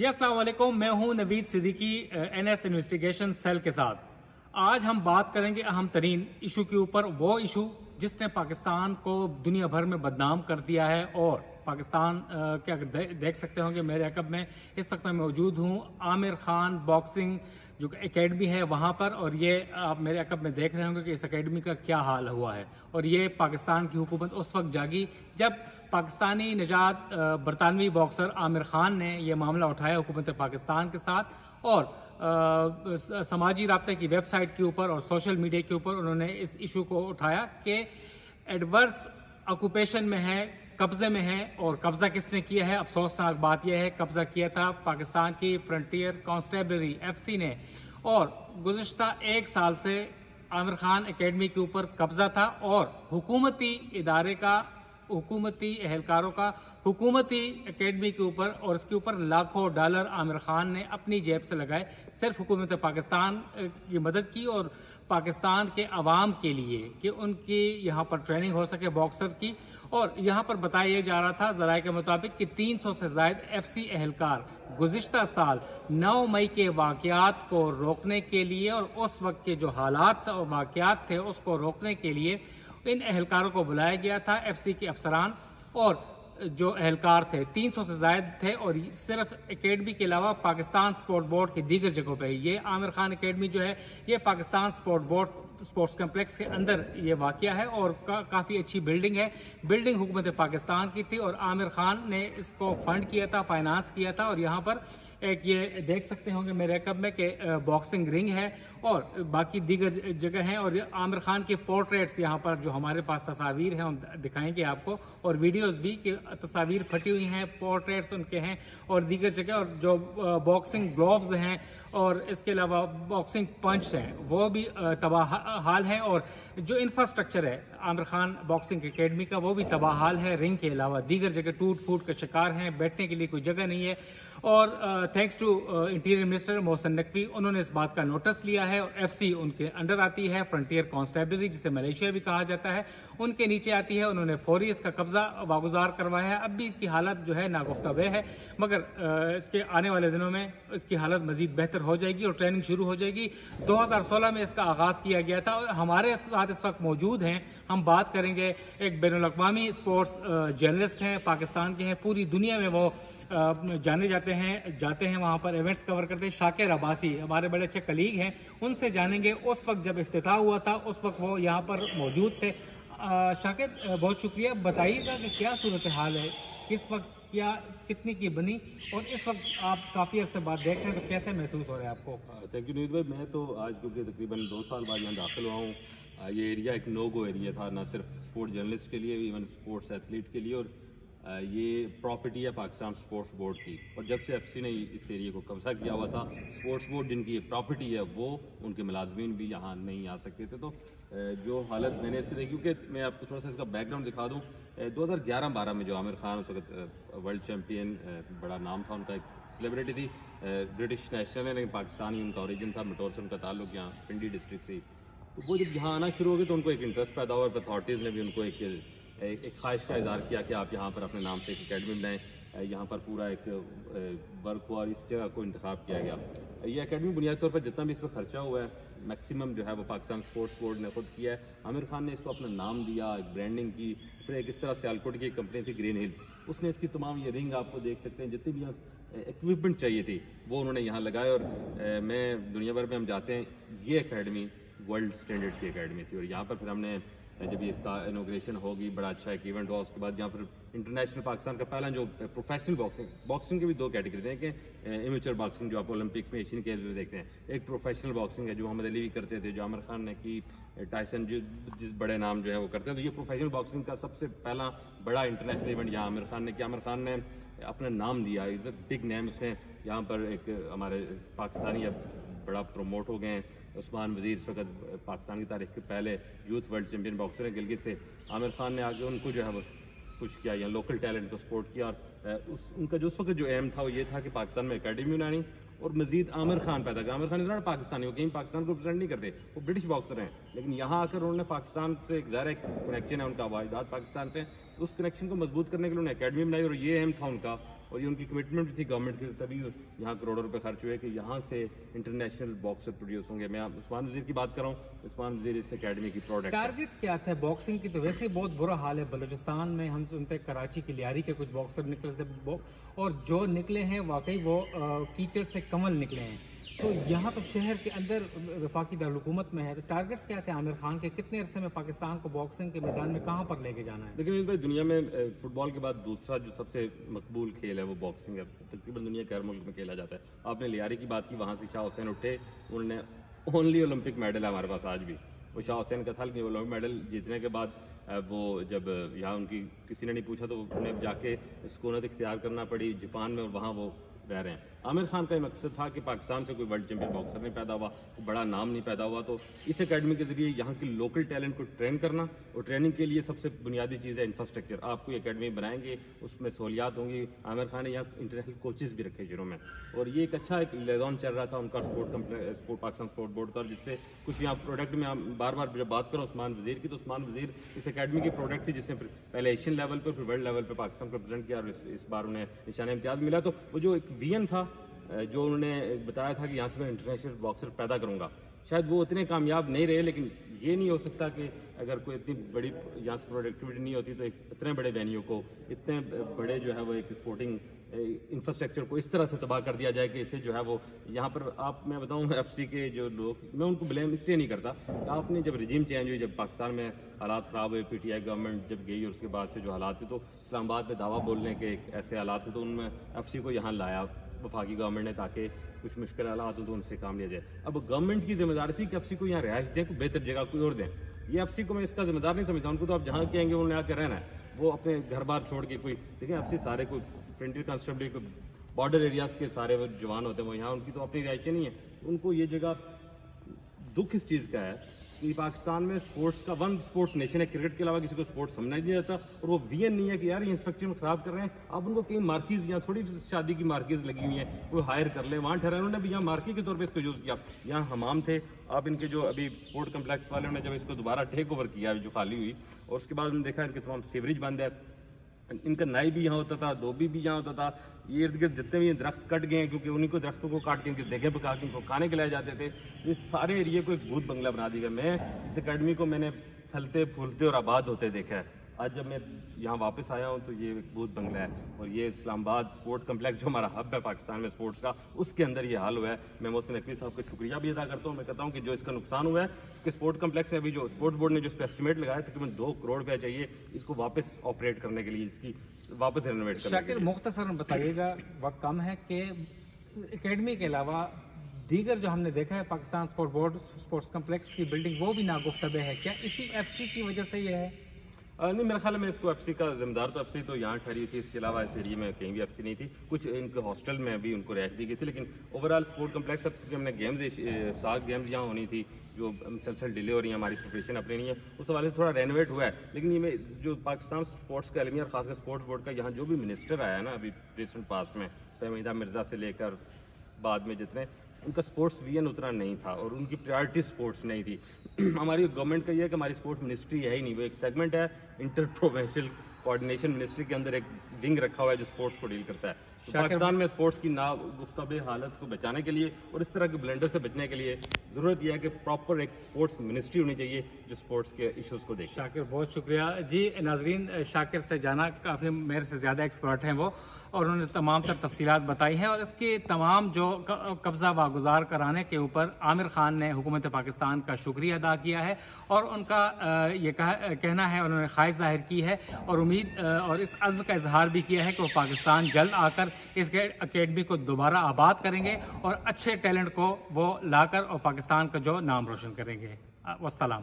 जी अस्सलाम वालेकुम, मैं हूं Naveed Siddiqui NS investigation cell के साथ। आज हम बात करेंगे अहम तरीन इशू के ऊपर, वो इशू जिसने पाकिस्तान को दुनिया भर में बदनाम कर दिया है। और पाकिस्तान क्या देख सकते होंगे मेरे अकब में इस वक्त मैं मौजूद हूं आमिर खान बॉक्सिंग जो एकेडमी है वहां पर। और ये आप मेरे अकब में देख रहे होंगे कि इस एकेडमी का क्या हाल हुआ है। और ये पाकिस्तान की हुकूमत उस वक्त जागी जब पाकिस्तानी निजात बरतानवी बॉक्सर आमिर खान ने यह मामला उठाया हुकूमत पाकिस्तान के साथ। और समाजी राब्ते की वेबसाइट के ऊपर और सोशल मीडिया के ऊपर उन्होंने इस इशू को उठाया कि एडवर्स ऑक्यूपेशन में है, कब्जे में है। और कब्जा किसने किया है? अफसोसनाक बात यह है कब्जा किया था पाकिस्तान की फ्रंटियर कांस्टेबलरी एफसी ने। और गुज़िश्ता एक साल से आमिर खान एकेडमी के ऊपर कब्जा था और हुकूमती इदारे का, हुकूमती एहलकारों का हुकूमती एकेडमी के ऊपर और इसके ऊपर लाखों डॉलर आमिर खान ने अपनी जेब से लगाए, सिर्फ हुकूमत पाकिस्तान की मदद की और पाकिस्तान के अवाम के लिए कि उनकी यहाँ पर ट्रेनिंग हो सके बॉक्सर की। और यहाँ पर बताया जा रहा था ज़राए के मुताबिक कि 300 से ज़ायद एफसी एहलकार गुज़िश्ता साल 9 मई के वाक़यात को रोकने के लिए और उस वक्त के जो हालात और वाक़यात थे उसको रोकने के लिए इन एहलकारों को बुलाया गया था। एफसी के अफसरान और जो एहलकार थे 300 से ज़ायद थे। और सिर्फ एकेडमी के अलावा पाकिस्तान स्पोर्ट बोर्ड की दीगर जगहों पे ये आमिर खान एकेडमी जो है ये Pakistan sport board sports complex के अंदर ये वाक़या है। और काफ़ी अच्छी बिल्डिंग है। बिल्डिंग हुकूमत पाकिस्तान की थी और आमिर खान ने इसको फंड किया था, फाइनेंस किया था। और यहाँ पर एक ये देख सकते होंगे मेरे अकब में कि बॉक्सिंग रिंग है और बाकी दीगर जगह हैं। और आमिर खान के पोर्ट्रेट्स यहाँ पर जो हमारे पास तस्वीर हैं हम दिखाएंगे आपको, और वीडियोस भी कि तस्वीर फटी हुई हैं, पोर्ट्रेट्स उनके हैं और दीगर जगह। और जो बॉक्सिंग ग्लोव्स हैं और इसके अलावा बॉक्सिंग पंच हैं वो भी तबाह हाल है। और जो इंफ्रास्ट्रक्चर है आमिर खान बॉक्सिंग एकेडमी का वो भी तबाह हाल है। रिंग के अलावा दीगर जगह टूट फूट का शिकार हैं, बैठने के लिए कोई जगह नहीं है। और thanks to interior minister Mohsin Naqvi, उन्होंने इस बात का नोटिस लिया है। और एफसी उनके अंडर आती है, फ्रंटियर कांस्टेबलरी जिसे मलेशिया भी कहा जाता है, उनके नीचे आती है। उन्होंने फौरी इसका कब्जा वागुजार करवाया है। अब भी इसकी हालत जो है नागुफ्ताबे है, मगर इसके आने वाले दिनों में इसकी हालत मजीद बेहतर हो जाएगी और ट्रेनिंग शुरू हो जाएगी। 2016 में इसका आगाज किया गया था। और हमारे साथ इस वक्त मौजूद हैं, हम बात करेंगे एक बैनुल-अक़वामी स्पोर्ट्स जर्नलिस्ट हैं, पाकिस्तान के हैं, पूरी दुनिया में वो जाने जाते हैं वहाँ पर इवेंट्स कवर करते हैं। शाकिर अब्बासी हमारे बड़े अच्छे कलीग हैं, उनसे जानेंगे उस वक्त जब इफ्तिताह हुआ था उस वक्त वो यहाँ पर मौजूद थे। शाकिर बहुत शुक्रिया, बताइएगा कि क्या सूरत हाल है, किस वक्त क्या कितनी की बनी और इस वक्त आप काफ़ी अर्से बाद देख रहे हैं तो कैसे महसूस हो रहा है आपको? थैंक यू नीरज भाई। मैं तो आज क्योंकि तकरीबन 2 साल बाद यहाँ दाखिल हुआ हूँ, ये एरिया एक नो गो एरिया था, ना सिर्फ स्पोर्ट्स जर्नलिस्ट के लिए, इवन स्पोर्ट्स एथलीट के लिए। और ये प्रॉपर्टी है पाकिस्तान स्पोर्ट्स बोर्ड की। और जब से एफसी ने इस एरिया को कब्जा किया हुआ था, स्पोर्ट्स बोर्ड जिनकी ये प्रॉपर्टी है वो उनके मुलाजमीन भी यहाँ नहीं आ सकते थे। तो जो हालत मैंने इसकी देखी, क्योंकि मैं आपको थोड़ा सा इसका बैकग्राउंड दिखा दूँ। 2011-12 में जो आमिर खान उस वक्त वर्ल्ड चैम्पियन, बड़ा नाम था उनका, एक सेलिब्रिटी थी, ब्रिटिश नेशनल है लेकिन पाकिस्तानी उनका ओरिजिन था, मटोर से उनका ताल्लुक यहाँ पिंडी डिस्ट्रिक्ट से। तो वो जब यहाँ आना शुरू हो गए तो उनको एक इंटरेस्ट पैदा हुआ। अथॉरिटीज़ ने भी उनको एक ख्वाहिश का इज़हार किया कि आप यहाँ पर अपने नाम से एक अकेडमी बनाएं। यहाँ पर पूरा एक वर्क हुआ और इस जगह को इंतखाब किया गया। ये अकेडमी बुनियादी तौर पर जितना भी इस पर खर्चा हुआ है मैक्सिमम जो है वो पाकिस्तान स्पोर्ट्स बोर्ड ने खुद किया है। आमिर खान ने इसको अपना नाम दिया, एक ब्रांडिंग की। फिर एक इस तरह सियालकोट की एक कंपनी थी ग्रीन हिल्स, उसने इसकी तमाम ये रिंग आपको देख सकते हैं, जितनी भी यहाँ इक्विपमेंट चाहिए थी वो उन्होंने यहाँ लगाए। और मैं दुनिया भर में हम जाते हैं, ये अकेडमी वर्ल्ड स्टैंडर्ड की अकेडमी थी। और यहाँ पर फिर हमने जब इसका इनोग्रेशन होगी, बड़ा अच्छा एक इवेंट हुआ। उसके बाद यहाँ पर इंटरनेशनल पाकिस्तान का पहला जो प्रोफेशनल बॉक्सिंग के भी 2 कैटेगरीज हैं कि एमेच्योर बॉक्सिंग जो आप ओलंपिक्स में एशियन गेम्स में देखते हैं, एक प्रोफेशनल बॉक्सिंग है जो मोहम्मद अली भी करते थे, जो आमिर खान ने की, टाइसन जिस बड़े नाम जो है वो करते हैं। तो ये प्रोफेशनल बॉक्सिंग का सबसे पहला बड़ा इंटरनेशनल इवेंट यहाँ आमिर खान ने किया। आमिर खान ने अपना नाम दिया, इज़ अ बिग नेम। उसने यहाँ पर एक हमारे पाकिस्तानी अब बड़ा प्रमोट हो गए हैं, उस्मान वजीर इस वक्त पाकिस्तान की तारीख के पहले यूथ वर्ल्ड चैम्पियन बॉक्सर हैं गिलगित से। आमिर खान ने आगे उनको जो है वो पुश किया, या लोकल टैलेंट को सपोर्ट किया। और उनका जो उस वक्त जो एम था वो ये था कि पाकिस्तान में अकेडमी बनानी और मजीद आमिर खान पैदा किया। आमिर खान इस पाकिस्तानी, वो कहीं पाकिस्तान को रिप्रेजेंट नहीं करते, वो ब्रिटिश बॉक्सर हैं, लेकिन यहाँ आकर उन्होंने पाकिस्तान से एक ज़ाहिर कनेक्शन है उनका, वाहिदात पाकिस्तान से, उस कनेक्शन को मजबूत करने के लिए उन्होंने अकेडमी बनाई। और ये एम था उनका और ये उनकी कमिटमेंट भी थी गवर्नमेंट की, तभी यहाँ करोड़ों रुपए खर्च हुए कि यहाँ से इंटरनेशनल बॉक्सर प्रोड्यूस होंगे। मैं उस्मान वजीर की बात कर रहा हूँ, उस्मान वजीर इस अकेडमी की प्रोडक्ट। टारगेट्स क्या थे बॉक्सिंग की? तो वैसे ही बहुत बुरा हाल है बलूचिस्तान में, हम सुनते हैं कराची की लियारी के कुछ बॉक्सर निकले थे और जो निकले हैं वाकई वो कीचड़ से कमल निकले हैं। तो यहाँ तो शहर के अंदर वफाकी दारुलहुकूमत में है, तो टारगेट्स क्या थे आमिर खान के? कितने अरसे में पाकिस्तान को बॉक्सिंग के मैदान में कहाँ पर लेके जाना है? लेकिन भाई दुनिया में फुटबॉल के बाद दूसरा जो सबसे मकबूल खेल है वो बॉक्सिंग है, तकरीबन दुनिया के हर मुल्क में खेला जाता है। आपने लियारी की बात की, वहाँ से शाह हुसैन उठे, उन्होंने ओनली ओलंपिक मेडल है हमारे पास आज भी, वो शाह हुसैन का था। लेकिन ओलंपिक मेडल जीतने के बाद वो जब यहाँ उनकी किसी ने नहीं पूछा तो उन्हें जाके सुकूनत इख्तियार करना पड़ी जापान में, और वहाँ वो रह रहे हैं। आमिर खान का ये मकसद था कि पाकिस्तान से कोई वर्ल्ड चैंपियन बॉक्सर नहीं पैदा हुआ, कोई बड़ा नाम नहीं पैदा हुआ, तो इस एकेडमी के जरिए यहाँ की लोकल टैलेंट को ट्रेन करना, और ट्रेनिंग के लिए सबसे बुनियादी चीज़ है इंफ्रास्ट्रक्चर। आप कोई एकेडमी बनाएंगे, उसमें सहूलियात होंगी। आमिर खान ने यहाँ इंटरनेशनल कोचेज़ भी रखे शुरू में, और ये एक अच्छा एक लेजॉन चल रहा था उनका स्पोर्ट पाकिस्तान स्पोर्ट बोर्ड का, जिससे कुछ यहाँ प्रोडक्ट में बार बार जब बात करो उस्मान वजीर की, तो उस्मान वजीर इस एकेडमी की प्रोडक्ट थी जिसने पहले एशियन लेवल पर फिर वर्ल्ड लेवल पर पाकिस्तान को रिप्रेजेंट किया, और इस बार उन्हें निशान इम्तियाज़ मिला। तो वो जो एक विजन था जो उन्होंने बताया था कि यहाँ से मैं इंटरनेशनल बॉक्सर पैदा करूँगा, शायद वो उतने कामयाब नहीं रहे। लेकिन ये नहीं हो सकता कि अगर कोई इतनी बड़ी यहाँ से प्रोडक्टिविटी नहीं होती तो इतने बड़े वेन्यू को, इतने बड़े जो है वो एक स्पोर्टिंग इंफ्रास्ट्रक्चर को इस तरह से तबाह कर दिया जाए कि इससे जो है वो यहाँ पर मैं बताऊँ एफसी के जो लोग, मैं उनको ब्लेम इसलिए नहीं करता, आपने जब रिजीम चेंज हुई, जब पाकिस्तान में हालात ख़राब हुए, पीटीआई गवर्नमेंट जब गई और उसके बाद से जो हालात थे, तो इस्लामाबाद में दावा बोलने के ऐसे हालात थे, तो उनमें एफसी को यहाँ लाया वफाकी गवर्नमेंट ने ताकि कुछ मुश्किल हालात हो तो उनसे काम लिया जाए। अब गवर्नमेंट की जिम्मेदारी थी कि एफसी को यहाँ रिहाइश दें, कोई बेहतर जगह कोई और दें। ये एफसी को मैं इसका जिम्मेदार नहीं समझता, उनको तो आप जहाँ कहेंगे उन्होंने आकर रहना है, वो अपने घर बार छोड़ के कोई देखें एफसी सारे कोई फ्रंटियर कंस्टेबल कोई बॉर्डर एरियाज के सारे वो जवान होते हैं, वो यहाँ उनकी तो अपनी रिहाइशें नहीं है। उनको ये जगह दुख इस चीज़ का है कि पाकिस्तान में स्पोर्ट्स का वन स्पोर्ट्स नेशन है, क्रिकेट के अलावा किसी को स्पोर्ट्स समझना ही नहीं आता, और वो विजन नहीं है कि यार ये इंस्ट्रक्चर में ख़राब कर रहे हैं। आप उनको कहीं मार्कीज़ यहाँ थोड़ी शादी की मार्कीज़ लगी हुई हैं, वो हायर कर ले, वहाँ ठहरा। उन्होंने भी यहाँ मार्की के तौर पे इसको यूज़ किया। यहाँ हमाम थे, आप इनके जो अभी स्पोर्ट कम्प्लेक्स वाले ने जब इसको दोबारा टेक ओवर किया जो खाली हुई, और उसके बाद उन्होंने देखा इनके तमाम सीवरेज बंद है, इनका नाई भी यहाँ होता था, धोबी भी यहाँ होता था, ये इर्द गिर्द जितने भी दरख्त कट गए हैं क्योंकि उन्हीं को दरख्तों को काट के इनके देगे पका के इनको खाने खिलाए जाते थे। इस सारे एरिए को एक भूत बंगला बना दिया। मैं इस अकेडमी को मैंने फलते फूलते और आबाद होते देखा है। आज जब मैं यहाँ वापस आया हूँ तो ये एक बहुत बंगला है, और ये इस्लामाबाद स्पोर्ट कम्प्लेक्स जो हमारा हब है पाकिस्तान में स्पोर्ट्स का, उसके अंदर ये हाल हुआ है। मैं मोहसिन नकवी साहब का शुक्रिया भी अदा करता हूँ। मैं कहता हूँ कि जो इसका नुकसान हुआ है कि स्पोर्ट कम्प्लेक्स है, अभी जो स्पोर्ट्स बोर्ड ने जो इसका एस्टिमेट लगाया तकरीबन 2 करोड़ रुपया चाहिए इसको वापस ऑपरेट करने के लिए, इसकी वापस रेनोवेट करने के लिए। शाकिर मुख्तसरन बताइएगा, वक्त कम है, कि एकेडमी के अलावा दीगर जो हमने देखा है Pakistan sport board sports complex की बिल्डिंग वो भी नागुफ्तबे है, क्या इसी एफसी की वजह से ये है? नहीं, मेरे ख्याल में इसको एफसी का जिम्मेदार तो एफसी तो यहाँ ठहरी थी, इसके अलावा इस एरिया में कहीं भी एफसी नहीं थी। कुछ इनके हॉस्टल में भी उनको रिहाइश दी गई थी, लेकिन ओवरऑल स्पोर्ट कम्प्लेक्स अब क्योंकि हमने गेम्स 7 गेम्स यहाँ होनी थी जो मुसलसल डिले हो रही है, हमारी प्रिपरेशन अपनी नहीं है, उस हवाले से थोड़ा रेनोवेट हुआ है। लेकिन ये जो पाकिस्तान स्पोर्ट्स का अलमिया और खासकर स्पोर्ट्स बोर्ड का यहाँ जो भी मिनिस्टर आया ना अभी रिसेंट पास्ट में, फहमीदा मिर्ज़ा से लेकर बाद में जितने, उनका स्पोर्ट्स विजन उतना नहीं था और उनकी प्रायोरिटी स्पोर्ट्स नहीं थी। हमारी गवर्नमेंट का ये है कि हमारी स्पोर्ट्स मिनिस्ट्री है ही नहीं, वो एक सेगमेंट है इंटर प्रोविंशियल कोऑर्डिनेशन मिनिस्ट्री के अंदर एक विंग रखा हुआ है जो स्पोर्ट्स को डील करता है। तो पाकिस्तान में स्पोर्ट्स की नागुफ्तबे हालत को बचाने के लिए और इस तरह के ब्लेंडर से बचने के लिए ज़रूरत यह है कि प्रॉपर एक स्पोर्ट्स मिनिस्ट्री होनी चाहिए जो स्पोर्ट्स के इश्यूज़ को देखे। शाकिर बहुत शुक्रिया जी। नाजरीन, शाकिर से जाना काफ़ी मेरे से ज़्यादा एक्सपर्ट हैं वो, और उन्होंने तमाम तर तफसीलात बताई हैं, और इसके तमाम जो कब्ज़ा वागुजार कराने के ऊपर आमिर खान ने हुकूमत पाकिस्तान का शुक्रिया अदा किया है, और उनका ये कहना है, उन्होंने ख्वाहिश जाहिर की है और उम्मीद और इस अज़्म का इजहार भी किया है कि वो पाकिस्तान जल्द आकर इस अकेडमी को दोबारा आबाद करेंगे और अच्छे टैलेंट को वो लाकर और पाकिस्तान का जो नाम रोशन करेंगे। वस्सलाम।